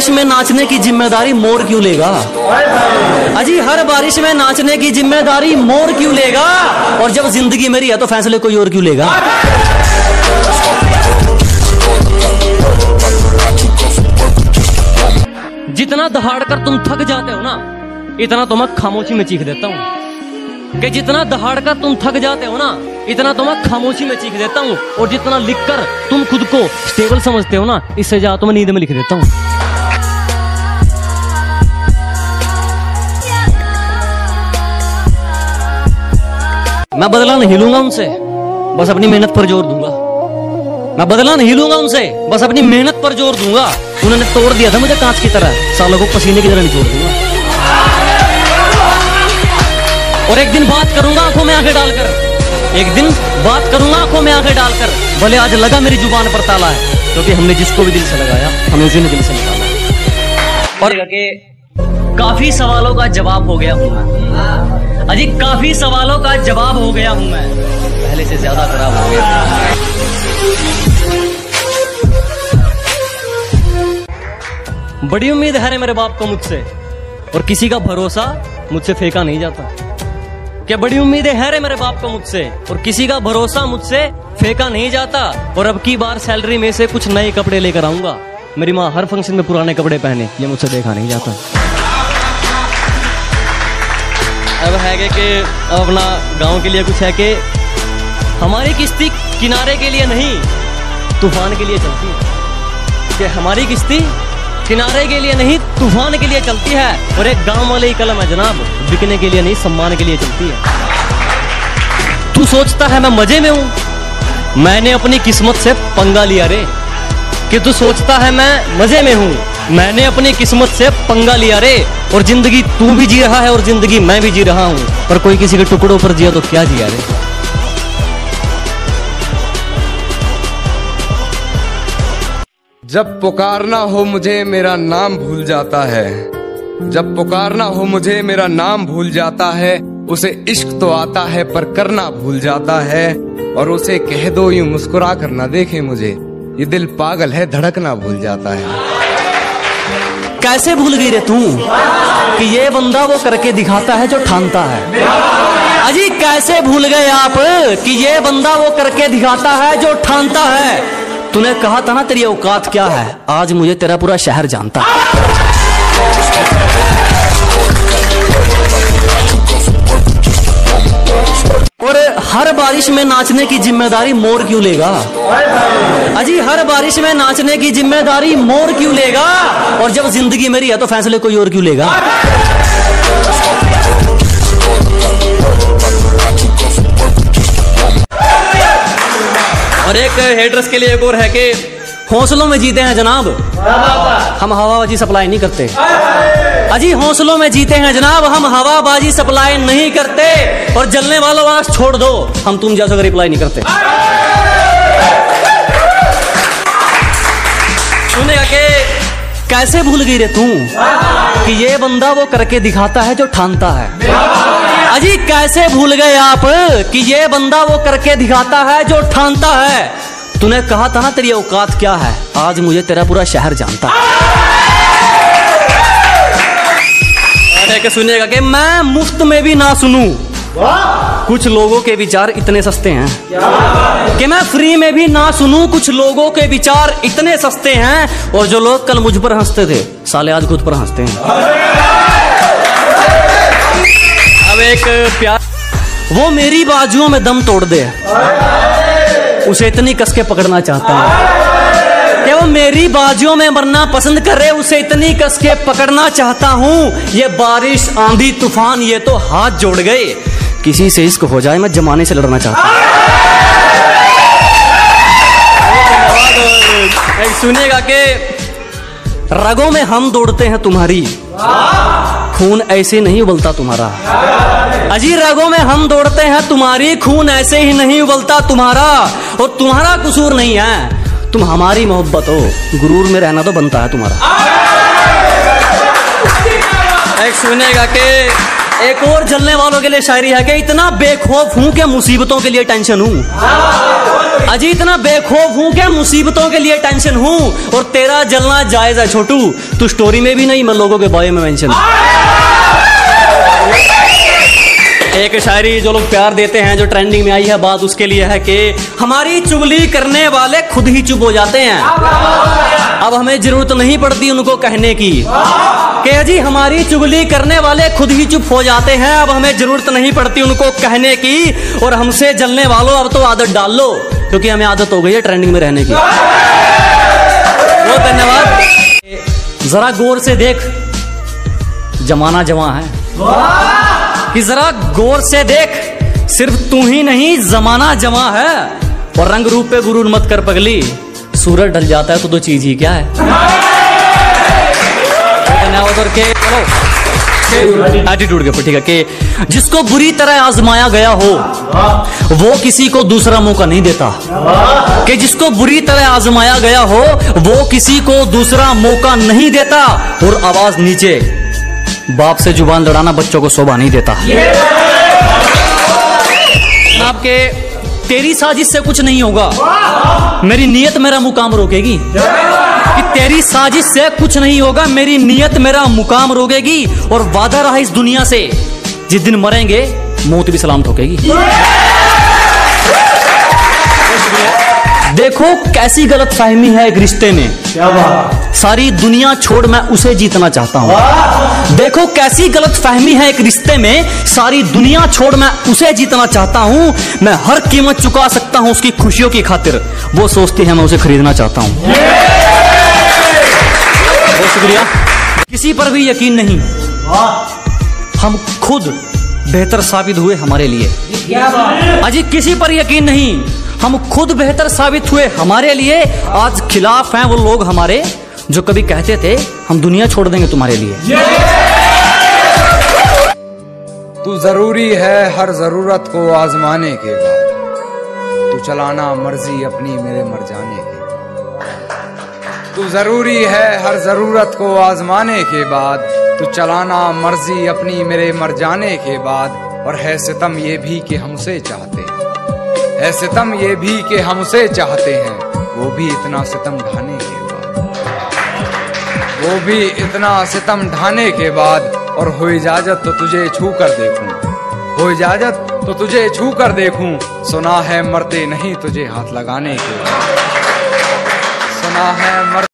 बारिश में नाचने की जिम्मेदारी मोर क्यों लेगा? अजी हर बारिश में नाचने की जिम्मेदारी मोर क्यों लेगा? और जब जिंदगी मेरी है तो फैसले कोई और क्यों लेगा? जितना दहाड़ कर तुम थक जाते हो ना, इतना तो मैं खामोशी में चीख देता हूँ। कि जितना दहाड़ कर तुम थक जाते हो ना, इतना तो मैं खामोशी में चीख देता हूँ। और जितना लिखकर तुम खुद को स्टेबल समझते हो ना, इससे ज्यादा तो मैं नींद में लिख देता हूँ। मैं बदला नहीं लूंगा उनसे, बस अपनी मेहनत पर जोर दूंगा। मैं बदला नहीं लूंगा उनसे, बस अपनी मेहनत पर जोर दूंगा। उन्होंने तोड़ दिया था मुझे कांच की तरह, सालों को पसीने की तरह निचोड़ दूंगा। और एक दिन बात करूंगा आंखों में आंखें डालकर, एक दिन बात करूंगा आंखों में आंखें डालकर। भले आज लगा मेरी जुबान पर ताला है, क्योंकि हमने जिसको भी दिल से लगाया हमें उसी ने दिल से निकाला। और काफी सवालों का जवाब हो गया हूं मैं, अजी काफी सवालों का जवाब हो गया हूं मैं, पहले से ज्यादा खराब हो गया। बड़ी उम्मीद है मेरे बाप को मुझसे, और किसी का भरोसा मुझसे फेंका नहीं जाता। क्या बड़ी उम्मीदें है रे मेरे बाप को मुझसे, और किसी का भरोसा मुझसे फेंका नहीं जाता। और अब की बार सैलरी में से कुछ नए कपड़े लेकर आऊंगा। मेरी माँ हर फंक्शन में पुराने कपड़े पहने, ये मुझसे देखा नहीं जाता। अब है कि अब अपना गांव के लिए कुछ है कि हमारी किश्ती किनारे के लिए नहीं, तूफान के लिए चलती है। कि हमारी किश्ती किनारे के लिए नहीं, तूफान के लिए चलती है। और एक गांव वाले ही कलम है जनाब, बिकने के लिए नहीं, सम्मान के लिए चलती है। तू सोचता है मैं मजे में हूं, मैंने अपनी किस्मत से पंगा लिया रे। कि तू सोचता है मैं मजे में हूं, मैंने अपनी किस्मत से पंगा लिया रे। और जिंदगी तू भी जी रहा है और जिंदगी मैं भी जी रहा हूं, पर कोई किसी के टुकड़ों पर जिया तो क्या जिया रे। जब पुकारना हो मुझे मेरा नाम भूल जाता है, जब पुकारना हो मुझे मेरा नाम भूल जाता है। उसे इश्क तो आता है पर करना भूल जाता है। और उसे कह दो यूं मुस्कुरा कर ना देखे मुझे, ये दिल पागल है धड़कना भूल जाता है। कैसे भूल गई रे तू कि ये बंदा वो करके दिखाता है जो ठानता है? अजी कैसे भूल गए आप कि ये बंदा वो करके दिखाता है जो ठानता है? तूने कहा था ना तेरी औकात क्या है, आज मुझे तेरा पूरा शहर जानता है। और हर बारिश में नाचने की जिम्मेदारी मोर क्यों लेगा? अजी हर बारिश में नाचने की जिम्मेदारी मोर क्यों लेगा? और जब जिंदगी मेरी है तो फैसले कोई और क्यों लेगा? और एक हेटर्स के लिए एक और है कि हौसलों में जीते हैं जनाब, हम हवाबाजी सप्लाई नहीं करते। अजी हौसलों में जीते हैं जनाब, हम हवाबाजी सप्लाई नहीं करते। और जलने वालों आग छोड़ दो, हम तुम जैसा रिप्लाई नहीं करते। सुनेगा कि कैसे भूल गई रे तू कि ये बंदा वो करके दिखाता है जो ठानता है? अजी कैसे भूल गए आप कि ये बंदा वो करके दिखाता है जो ठानता है? तूने कहा था ना तेरी औकात क्या है, आज मुझे तेरा पूरा शहर जानता है। अरे सुनिएगा कि मैं मुफ्त में भी ना सुनूं, कुछ लोगों के विचार इतने सस्ते हैं कि मैं फ्री में भी ना सुनूं, कुछ लोगों के विचार इतने सस्ते हैं। और जो लोग कल मुझ पर हंसते थे, साले आज खुद पर हंसते हैं। अब एक प्यार, वो मेरी बाजुओं में दम तोड़ दे, उसे इतनी कस के पकड़ना चाहता हूँ कि वो मेरी बाजुओं में मरना पसंद करे, उसे इतनी कस के पकड़ना चाहता हूँ। ये बारिश आंधी तूफान ये तो हाथ जोड़ गए, किसी से इश्क हो जाए मैं जमाने से लड़ना चाहता हूँ। सुनिएगा कि रगों में हम दौड़ते हैं तुम्हारी, खून ऐसे नहीं उबलता तुम्हारा। अजी रगों में हम दौड़ते हैं तुम्हारी, खून ऐसे ही नहीं उबलता तुम्हारा। और तुम्हारा कसूर नहीं है, तुम हमारी मोहब्बत हो, गुरूर में रहना तो बनता है तुम्हारा। एक सुनेगा कि एक और जलने वालों के लिए शायरी है कि इतना बेखौफ हूं कि मुसीबतों के लिए टेंशन हूं। अजी इतना बेखौफ हूं क्या, मुसीबतों के लिए टेंशन हूं, और तेरा जलना जायज है छोटू, तू स्टोरी में भी नहीं मैं लोगों के बारे में मेंशन। एक शायरी जो लोग प्यार देते हैं, जो ट्रेंडिंग में आई है बात, उसके लिए है कि हमारी चुगली करने वाले खुद ही चुप हो जाते हैं, अब हमें जरूरत नहीं पड़ती उनको कहने की। कि जी हमारी चुगली करने वाले खुद ही चुप हो जाते हैं, अब हमें जरूरत नहीं पड़ती उनको कहने की, और हमसे जलने वालों अब तो आदत डाल लो, क्योंकि हमें आदत हो गई है ट्रेंडिंग में रहने की। बहुत धन्यवाद। जरा गौर से देख, जमाना जवां है, कि जरा गौर से देख, सिर्फ तू ही नहीं जमाना जवां है, और रंग रूप पे गुरूर मत कर पगली, सूरज ढल जाता है तो दो चीज ही क्या है। धन्यवाद। के चलो एटीट्यूड के ऊपर ठीक है, कि जिसको बुरी तरह आजमाया गया हो वो किसी को दूसरा मौका नहीं देता, कि जिसको बुरी तरह आजमाया गया हो वो किसी को दूसरा मौका नहीं देता, और आवाज नीचे, बाप से जुबान लड़ाना बच्चों को शोभा नहीं देता। आपके तेरी साजिश से कुछ नहीं होगा, मेरी नीयत मेरा मुकाम रोकेगी, कि तेरी साजिश से कुछ नहीं होगा, मेरी नीयत मेरा मुकाम रोकेगी, और वादा रहा इस दुनिया से, जिस दिन मरेंगे मौत भी सलाम ठोकेगी। देखो कैसी गलत फहमी है एक रिश्ते में, क्या बात, सारी दुनिया छोड़ मैं उसे जीतना चाहता हूँ। देखो कैसी गलत फहमी है एक रिश्ते में, सारी दुनिया छोड़ मैं उसे जीतना चाहता हूँ, मैं हर कीमत चुका सकता हूँ उसकी खुशियों की खातिर, वो सोचती है मैं उसे खरीदना चाहता हूँ। बहुत शुक्रिया। किसी पर भी यकीन नहीं, हम खुद बेहतर साबित हुए हमारे लिए। अजी किसी पर यकीन नहीं, हम खुद बेहतर साबित हुए हमारे लिए। आज खिलाफ हैं वो लोग हमारे जो कभी कहते थे हम दुनिया छोड़ देंगे तुम्हारे लिए। तू जरूरी है हर जरूरत को आजमाने के बाद, तू चलाना मर्जी अपनी मेरे मर जाने के। तू जरूरी है हर जरूरत को आजमाने के बाद, तू चलाना मर्जी अपनी मेरे मर जाने के बाद। और है सितम ये भी कि हमसे चाहते हैं, है सितम ये भी कि हमसे चाहते हैं, वो भी इतना सितम ढाने के बाद, वो भी इतना सितम ढाने के बाद। और हो इजाजत तो तुझे छू कर देखूं, हो इजाजत तो तुझे छू कर देखूं, सुना है मरते नहीं तुझे हाथ लगाने के बाद, सुना है